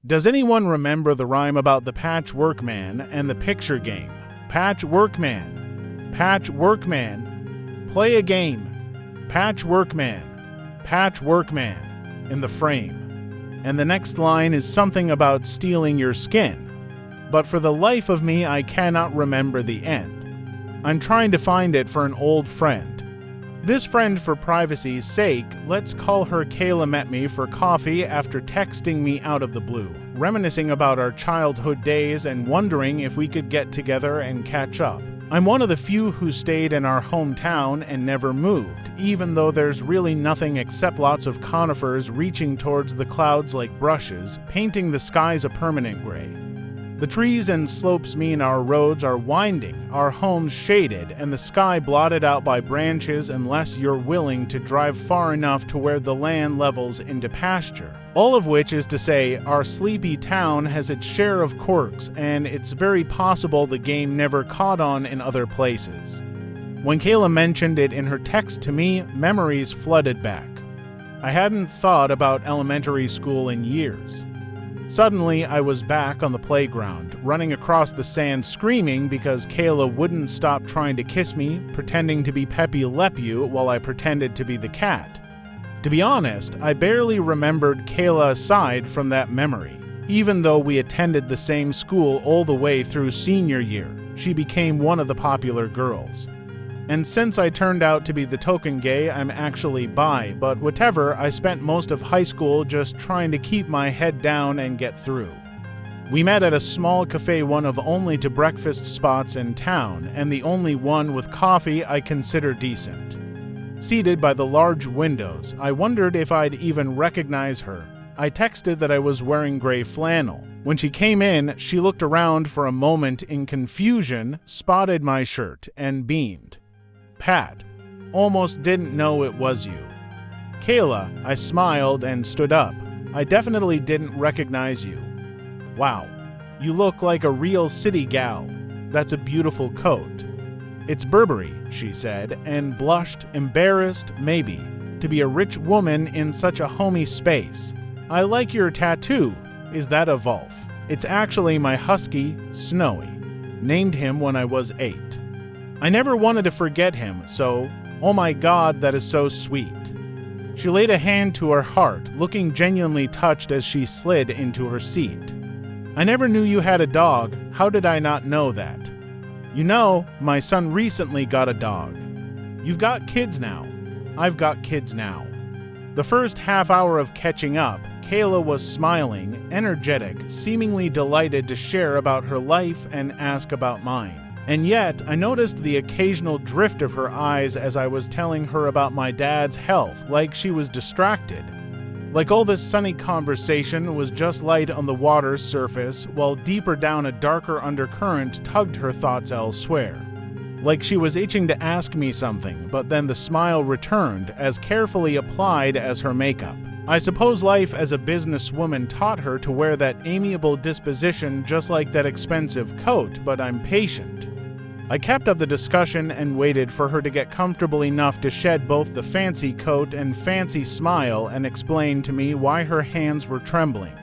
Does anyone remember the rhyme about the Patchwork Man and the picture game? Patchwork Man, Patchwork Man, play a game. Patchwork Man, Patchwork Man, in the frame. And the next line is something about stealing your skin. But for the life of me, I cannot remember the end. I'm trying to find it for an old friend. This friend, for privacy's sake, let's call her Kayla, met me for coffee after texting me out of the blue, reminiscing about our childhood days and wondering if we could get together and catch up. I'm one of the few who stayed in our hometown and never moved, even though there's really nothing except lots of conifers reaching towards the clouds like brushes, painting the skies a permanent gray. The trees and slopes mean our roads are winding, our homes shaded, and the sky blotted out by branches unless you're willing to drive far enough to where the land levels into pasture. All of which is to say, our sleepy town has its share of quirks, and it's very possible the game never caught on in other places. When Kayla mentioned it in her text to me, memories flooded back. I hadn't thought about elementary school in years. Suddenly, I was back on the playground, running across the sand screaming because Kayla wouldn't stop trying to kiss me, pretending to be Pepe Le Pew while I pretended to be the cat. To be honest, I barely remembered Kayla aside from that memory. Even though we attended the same school all the way through senior year, she became one of the popular girls. And since I turned out to be the token gay, I'm actually bi, but whatever, I spent most of high school just trying to keep my head down and get through. We met at a small cafe, one of only two breakfast spots in town, and the only one with coffee I consider decent. Seated by the large windows, I wondered if I'd even recognize her. I texted that I was wearing gray flannel. When she came in, she looked around for a moment in confusion, spotted my shirt, and beamed. Pat, almost didn't know it was you. Kayla, I smiled and stood up. I definitely didn't recognize you. Wow, you look like a real city gal. That's a beautiful coat. It's Burberry, she said, and blushed, embarrassed, maybe, to be a rich woman in such a homey space. I like your tattoo. Is that a Wolf? It's actually my husky, Snowy. Named him when I was 8. I never wanted to forget him, so, oh my God, that is so sweet. She laid a hand to her heart, looking genuinely touched as she slid into her seat. I never knew you had a dog. How did I not know that? You know, my son recently got a dog. You've got kids now. I've got kids now. The first half hour of catching up, Kayla was smiling, energetic, seemingly delighted to share about her life and ask about mine. And yet, I noticed the occasional drift of her eyes as I was telling her about my dad's health, like she was distracted. Like all this sunny conversation was just light on the water's surface, while deeper down a darker undercurrent tugged her thoughts elsewhere. Like she was itching to ask me something, but then the smile returned, as carefully applied as her makeup. I suppose life as a businesswoman taught her to wear that amiable disposition just like that expensive coat, but I'm patient. I kept up the discussion and waited for her to get comfortable enough to shed both the fancy coat and fancy smile and explain to me why her hands were trembling.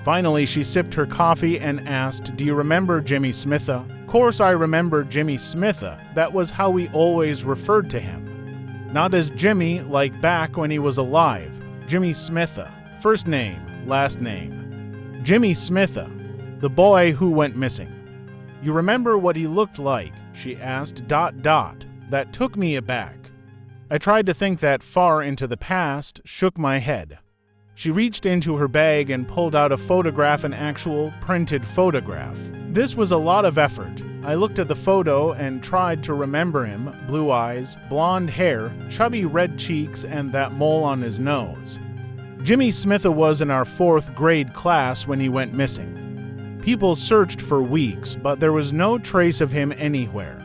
Finally, she sipped her coffee and asked, "Do you remember Jimmy Smitha?" Course I remember Jimmy Smitha. That was how we always referred to him. Not as Jimmy, like back when he was alive. Jimmy Smitha. First name, last name. Jimmy Smitha, the boy who went missing. You remember what he looked like? She asked, ... That took me aback. I tried to think that far into the past, shook my head. She reached into her bag and pulled out a photograph, an actual printed photograph. This was a lot of effort. I looked at the photo and tried to remember him, blue eyes, blonde hair, chubby red cheeks, and that mole on his nose. Jimmy Smitha was in our 4th grade class when he went missing. People searched for weeks, but there was no trace of him anywhere.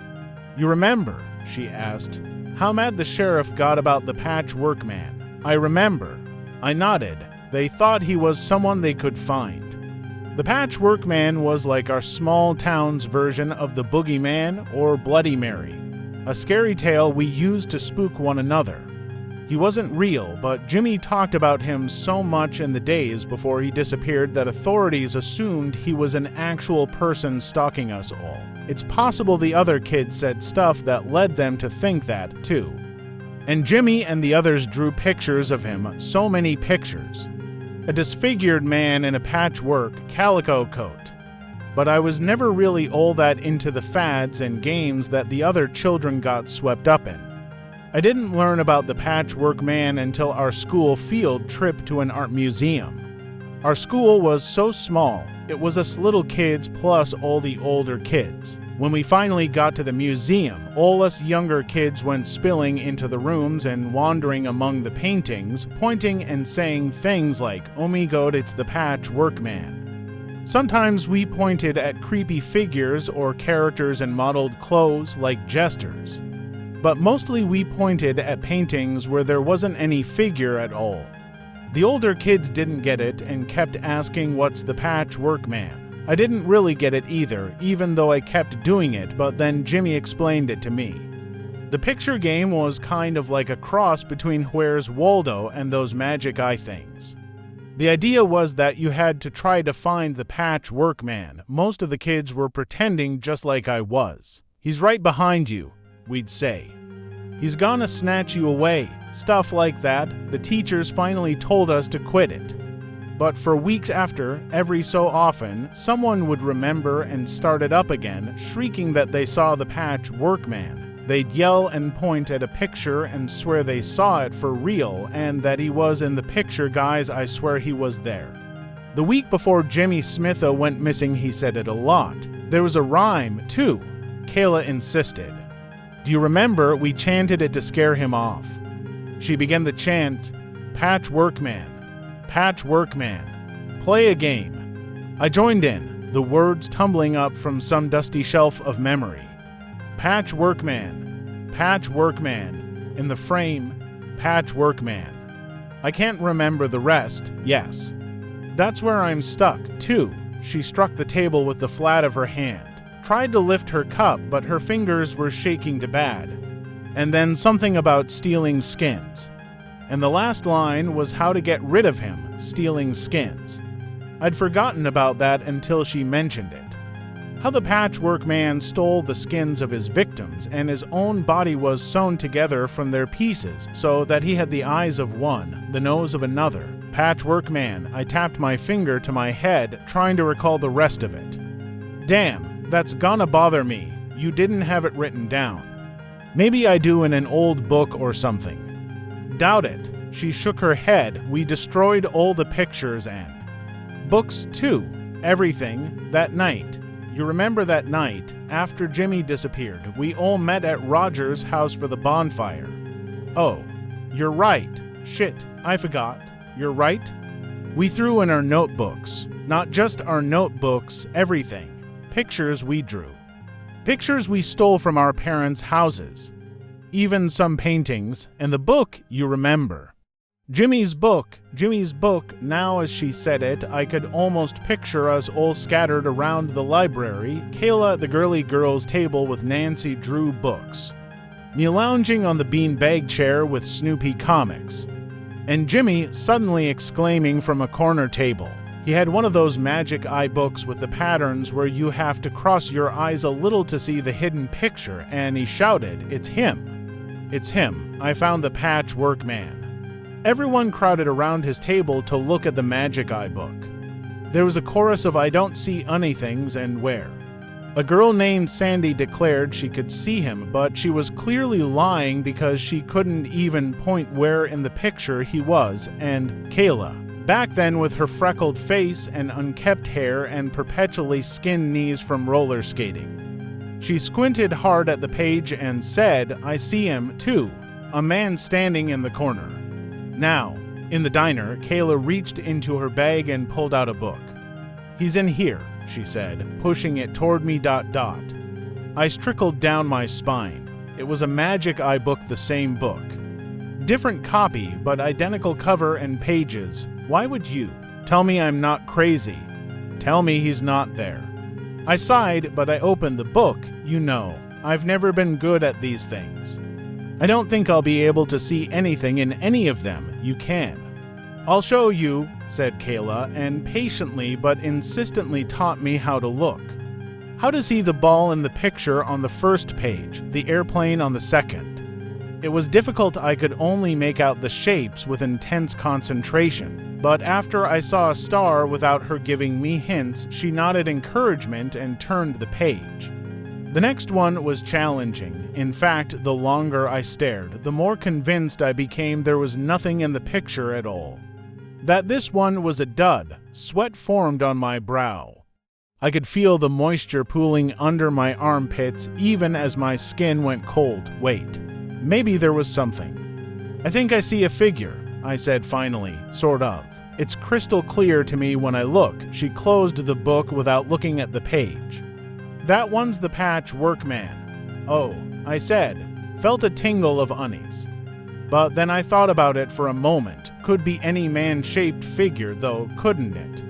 You remember? She asked. How mad the sheriff got about the Patchwork Man. I remember. I nodded. They thought he was someone they could find. The Patchwork Man was like our small town's version of the Boogeyman or Bloody Mary, a scary tale we used to spook one another. He wasn't real, but Jimmy talked about him so much in the days before he disappeared that authorities assumed he was an actual person stalking us all. It's possible the other kids said stuff that led them to think that, too. And Jimmy and the others drew pictures of him, so many pictures. A disfigured man in a patchwork calico coat. But I was never really all that into the fads and games that the other children got swept up in. I didn't learn about the Patchwork Man until our school field trip to an art museum. Our school was so small, it was us little kids plus all the older kids. When we finally got to the museum, all us younger kids went spilling into the rooms and wandering among the paintings, pointing and saying things like, "Oh my god, it's the Patchwork Man." Sometimes we pointed at creepy figures or characters in mottled clothes like jesters. But mostly we pointed at paintings where there wasn't any figure at all. The older kids didn't get it and kept asking what's the Patchwork Man. I didn't really get it either, even though I kept doing it, but then Jimmy explained it to me. The picture game was kind of like a cross between Where's Waldo and those magic eye things. The idea was that you had to try to find the Patchwork Man. Most of the kids were pretending just like I was. "He's right behind you," we'd say. "He's gonna snatch you away," stuff like that. The teachers finally told us to quit it. But for weeks after, every so often, someone would remember and start it up again, shrieking that they saw the Patchwork Man. They'd yell and point at a picture and swear they saw it for real and that he was in the picture. Guys, I swear he was there. The week before Jimmy Smitho went missing, he said it a lot. There was a rhyme, too, Kayla insisted. "Do you remember we chanted it to scare him off?" She began the chant, "Patchwork Man, Patchwork Man, play a game." I joined in, the words tumbling up from some dusty shelf of memory. Patchwork Man, Patchwork Man, in the frame, Patchwork Man. I can't remember the rest, yes. That's where I'm stuck, too. She struck the table with the flat of her hand. Tried to lift her cup, but her fingers were shaking to bad. And then something about stealing skins. And the last line was how to get rid of him, stealing skins. I'd forgotten about that until she mentioned it. How the Patchwork Man stole the skins of his victims, and his own body was sewn together from their pieces so that he had the eyes of one, the nose of another. Patchwork Man, I tapped my finger to my head, trying to recall the rest of it. Damn. That's gonna bother me. You didn't have it written down. Maybe I do in an old book or something. Doubt it. She shook her head. We destroyed all the pictures and books too. Everything. That night. You remember that night, after Jimmy disappeared, we all met at Roger's house for the bonfire. Oh, you're right. Shit, I forgot. You're right. We threw in our notebooks. Not just our notebooks, everything. Pictures we drew. Pictures we stole from our parents' houses. Even some paintings, and the book you remember. Jimmy's book, now as she said it, I could almost picture us all scattered around the library, Kayla at the girly girls' table with Nancy Drew books. Me lounging on the beanbag chair with Snoopy comics. And Jimmy suddenly exclaiming from a corner table. He had one of those magic eye books with the patterns where you have to cross your eyes a little to see the hidden picture, and he shouted, "It's him! It's him! I found the Patchwork Man." Everyone crowded around his table to look at the magic eye book. There was a chorus of "I don't see anythings" and "Where?" A girl named Sandy declared she could see him, but she was clearly lying because she couldn't even point where in the picture he was, and Kayla, back then with her freckled face and unkempt hair and perpetually skinned knees from roller skating. She squinted hard at the page and said, "I see him, too, a man standing in the corner." Now, in the diner, Kayla reached into her bag and pulled out a book. "He's in here," she said, pushing it toward me. Ice trickled down my spine. It was a magic eye book, the same book. Different copy, but identical cover and pages. Why would you? Tell me I'm not crazy. Tell me he's not there. I sighed, but I opened the book. You know, I've never been good at these things. I don't think I'll be able to see anything in any of them. You can. I'll show you, said Kayla, and patiently but insistently taught me how to look. How to see the ball in the picture on the first page, the airplane on the second. It was difficult. I could only make out the shapes with intense concentration, but after I saw a star without her giving me hints, she nodded encouragement and turned the page. The next one was challenging. In fact, the longer I stared, the more convinced I became there was nothing in the picture at all. That this one was a dud. Sweat formed on my brow. I could feel the moisture pooling under my armpits even as my skin went cold. Wait, maybe there was something. I think I see a figure, I said finally, sort of. It's crystal clear to me when I look. She closed the book without looking at the page. That one's the Patchwork Man. Oh, I said, felt a tingle of unease. But then I thought about it for a moment. Could be any man-shaped figure, though, couldn't it?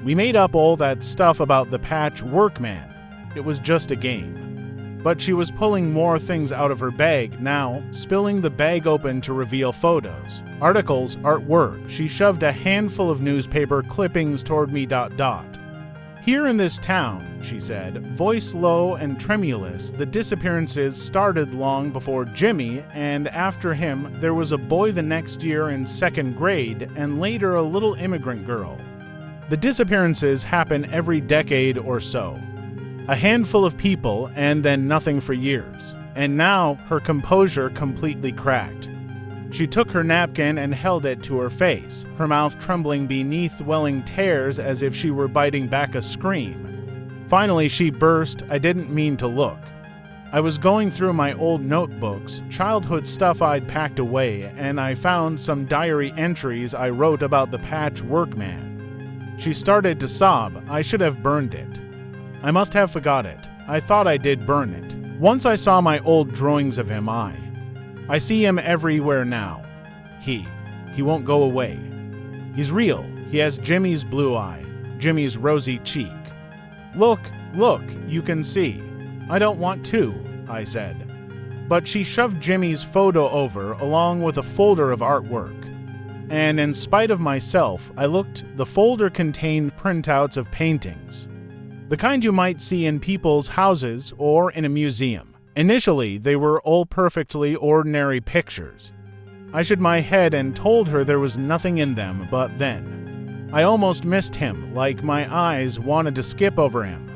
We made up all that stuff about the Patchwork Man. It was just a game. But she was pulling more things out of her bag now, spilling the bag open to reveal photos, articles, artwork. She shoved a handful of newspaper clippings toward me. Here in this town, she said, voice low and tremulous, the disappearances started long before Jimmy, and after him there was a boy the next year in second grade, and later a little immigrant girl. The disappearances happen every decade or so. A handful of people, and then nothing for years. And now her composure completely cracked. She took her napkin and held it to her face, her mouth trembling beneath welling tears as if she were biting back a scream. Finally she burst. I didn't mean to look. I was going through my old notebooks, childhood stuff I'd packed away, and I found some diary entries I wrote about the Patchwork Man. She started to sob. I should have burned it. I must have forgot it. I thought I did burn it. Once I saw my old drawings of him. I see him everywhere now. He won't go away. He's real. He has Jimmy's blue eye, Jimmy's rosy cheek. Look, you can see. I don't want to, I said. But she shoved Jimmy's photo over along with a folder of artwork. And in spite of myself, I looked. The folder contained printouts of paintings. The kind you might see in people's houses or in a museum. Initially, they were all perfectly ordinary pictures. I shook my head and told her there was nothing in them, but then I almost missed him, like my eyes wanted to skip over him.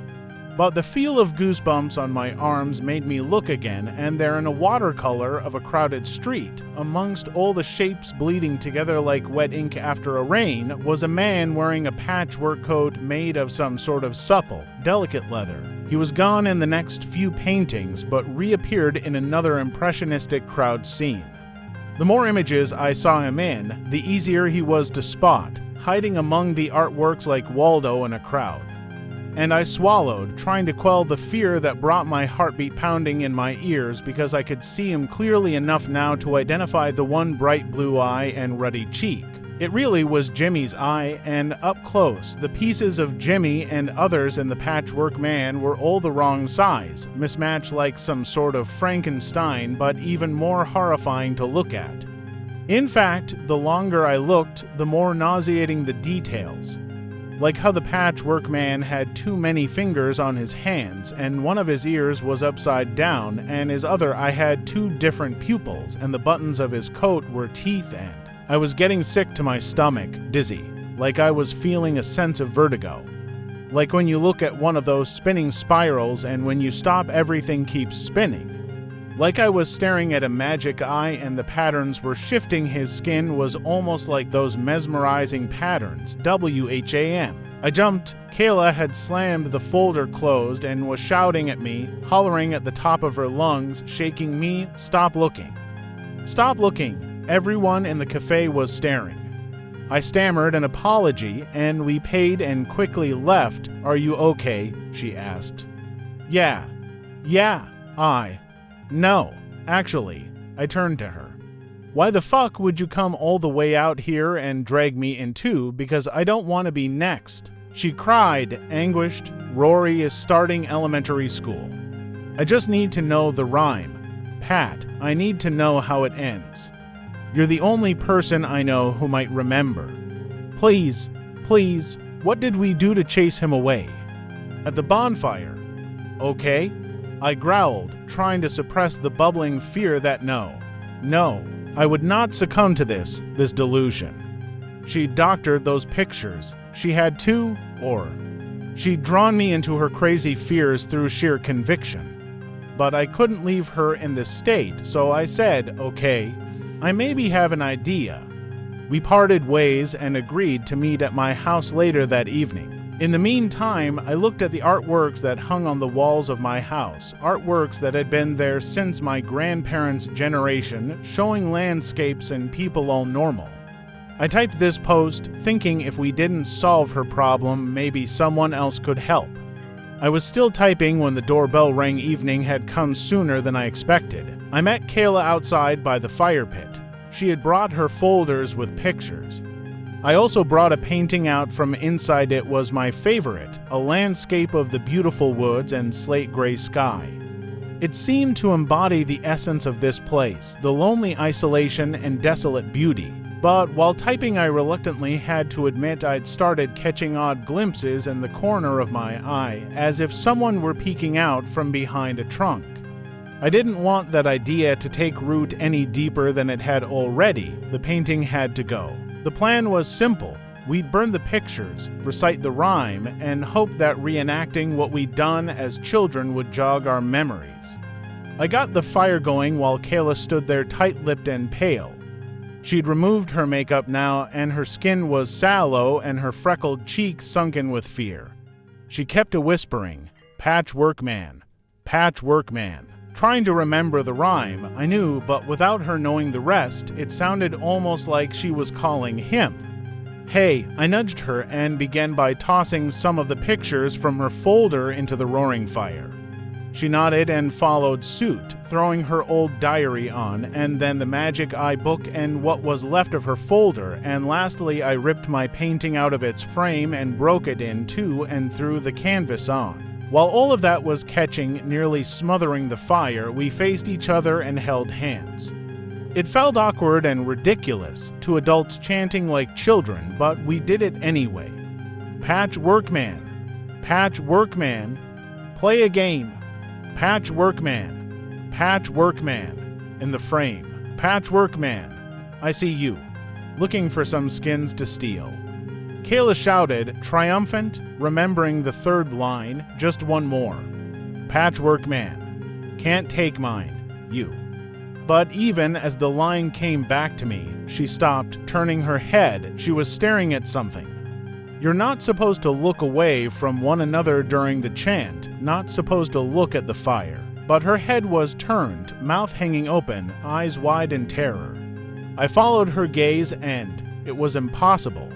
But the feel of goosebumps on my arms made me look again, and there in a watercolor of a crowded street, amongst all the shapes bleeding together like wet ink after a rain, was a man wearing a patchwork coat made of some sort of supple, delicate leather. He was gone in the next few paintings, but reappeared in another impressionistic crowd scene. The more images I saw him in, the easier he was to spot, hiding among the artworks like Waldo in a crowd. And I swallowed, trying to quell the fear that brought my heartbeat pounding in my ears, because I could see him clearly enough now to identify the one bright blue eye and ruddy cheek. It really was Jimmy's eye, and up close, the pieces of Jimmy and others in the Patchwork Man were all the wrong size, mismatched like some sort of Frankenstein, but even more horrifying to look at. In fact, the longer I looked, the more nauseating the details. Like how the Patchwork Man had too many fingers on his hands, and one of his ears was upside down, and his other eye had two different pupils, and the buttons of his coat were teeth end. I was getting sick to my stomach, dizzy, like I was feeling a sense of vertigo. Like when you look at one of those spinning spirals and when you stop everything keeps spinning. Like I was staring at a magic eye and the patterns were shifting. His skin was almost like those mesmerizing patterns, WHAM. I jumped. Kayla had slammed the folder closed and was shouting at me, hollering at the top of her lungs, shaking me, "Stop looking. Stop looking." Everyone in the cafe was staring. I stammered an apology, and we paid and quickly left. "Are you okay?" she asked. Yeah, No, actually, I turned to her. "Why the fuck would you come all the way out here and drag me in too, because I don't want to be next?" She cried, anguished. "Rory is starting elementary school. I just need to know the rhyme. Pat, I need to know how it ends. You're the only person I know who might remember. Please, please, what did we do to chase him away? At the bonfire. Okay? I growled, trying to suppress the bubbling fear that no, I would not succumb to this delusion. She'd doctored those pictures. She had to, or she'd drawn me into her crazy fears through sheer conviction. But I couldn't leave her in this state, so I said, okay, I maybe have an idea. We parted ways and agreed to meet at my house later that evening. In the meantime, I looked at the artworks that hung on the walls of my house, artworks that had been there since my grandparents' generation, showing landscapes and people all normal. I typed this post, thinking if we didn't solve her problem, maybe someone else could help. I was still typing when the doorbell rang. Evening had come sooner than I expected. I met Kayla outside by the fire pit. She had brought her folders with pictures. I also brought a painting out from inside. It was my favorite, a landscape of the beautiful woods and slate gray sky. It seemed to embody the essence of this place, the lonely isolation and desolate beauty. But while typing, I reluctantly had to admit I'd started catching odd glimpses in the corner of my eye, as if someone were peeking out from behind a trunk. I didn't want that idea to take root any deeper than it had already. The painting had to go. The plan was simple. We'd burn the pictures, recite the rhyme, and hope that reenacting what we'd done as children would jog our memories. I got the fire going while Kayla stood there tight-lipped and pale. She'd removed her makeup now, and her skin was sallow and her freckled cheeks sunken with fear. She kept whispering, "Patchwork man, Patchwork man." Trying to remember the rhyme, I knew, but without her knowing the rest, it sounded almost like she was calling him. Hey, I nudged her and began by tossing some of the pictures from her folder into the roaring fire. She nodded and followed suit, throwing her old diary on, and then the magic eye book and what was left of her folder, and lastly I ripped my painting out of its frame and broke it in two and threw the canvas on. While all of that was catching, nearly smothering the fire, we faced each other and held hands. It felt awkward and ridiculous, two adults chanting like children, but we did it anyway. Patchwork man, Patchwork man, play a game. Patchwork man, Patchwork man, in the frame. Patchwork man, I see you, looking for some skins to steal. Kayla shouted, triumphant, remembering the third line, just one more. Patchwork man, can't take mine, you. But even as the line came back to me, she stopped, turning her head. She was staring at something. You're not supposed to look away from one another during the chant, not supposed to look at the fire. But her head was turned, mouth hanging open, eyes wide in terror. I followed her gaze and it was impossible.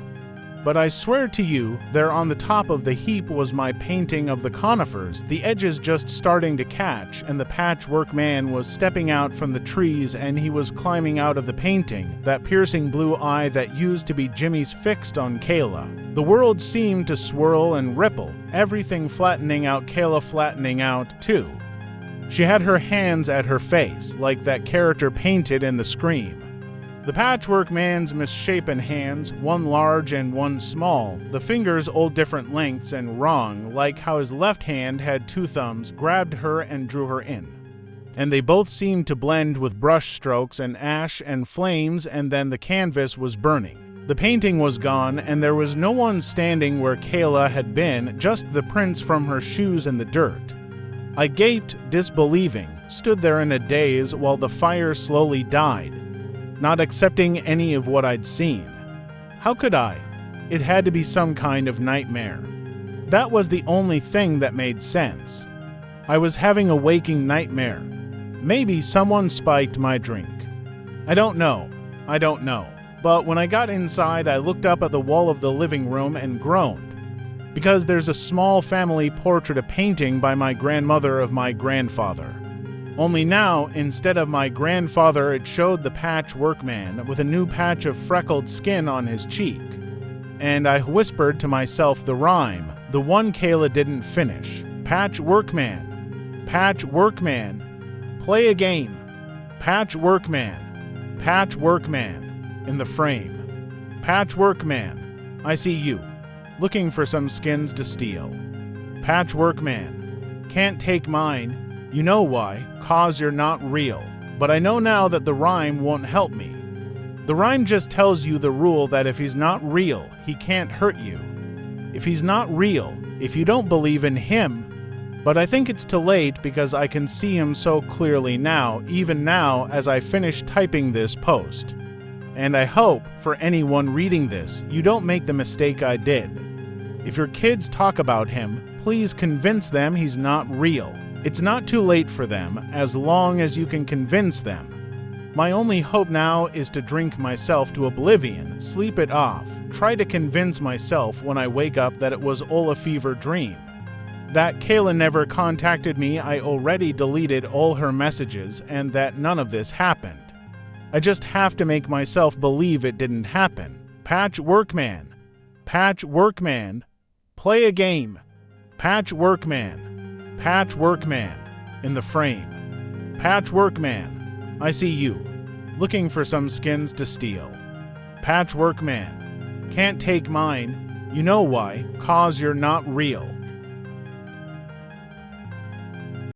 But I swear to you, there on the top of the heap was my painting of the conifers, the edges just starting to catch, and the patchwork man was stepping out from the trees and he was climbing out of the painting, that piercing blue eye that used to be Jimmy's fixed on Kayla. The world seemed to swirl and ripple, everything flattening out, Kayla flattening out too. She had her hands at her face, like that character painted in the Scream. The patchwork man's misshapen hands, one large and one small, the fingers all different lengths and wrong, like how his left hand had two thumbs, grabbed her and drew her in. And they both seemed to blend with brush strokes and ash and flames, and then the canvas was burning. The painting was gone, and there was no one standing where Kayla had been, just the prints from her shoes in the dirt. I gaped, disbelieving, stood there in a daze while the fire slowly died, not accepting any of what I'd seen. How could I? It had to be some kind of nightmare. That was the only thing that made sense. I was having a waking nightmare. Maybe someone spiked my drink. I don't know. But when I got inside, I looked up at the wall of the living room and groaned, because there's a small family portrait, a painting by my grandmother of my grandfather. Only now, instead of my grandfather, it showed the patchwork man with a new patch of freckled skin on his cheek. And I whispered to myself the rhyme, the one Kayla didn't finish. Patchwork man, play a game. Patchwork man, patchwork man, in the frame. Patchwork man, I see you, looking for some skins to steal. Patchwork man, can't take mine, you know why, 'cause you're not real. But I know now that the rhyme won't help me. The rhyme just tells you the rule that if he's not real, he can't hurt you. If he's not real, if you don't believe in him, but I think it's too late because I can see him so clearly now, even now as I finish typing this post. And I hope, for anyone reading this, you don't make the mistake I did. If your kids talk about him, please convince them he's not real. It's not too late for them, as long as you can convince them. My only hope now is to drink myself to oblivion, sleep it off, try to convince myself when I wake up that it was all a fever dream. That Kayla never contacted me, I already deleted all her messages, and that none of this happened. I just have to make myself believe it didn't happen. Patchwork man, patchwork man, play a game. Patchwork man, patchwork man, in the frame. Patchwork man, I see you, looking for some skins to steal. Patchwork man, can't take mine, you know why, 'cause you're not real.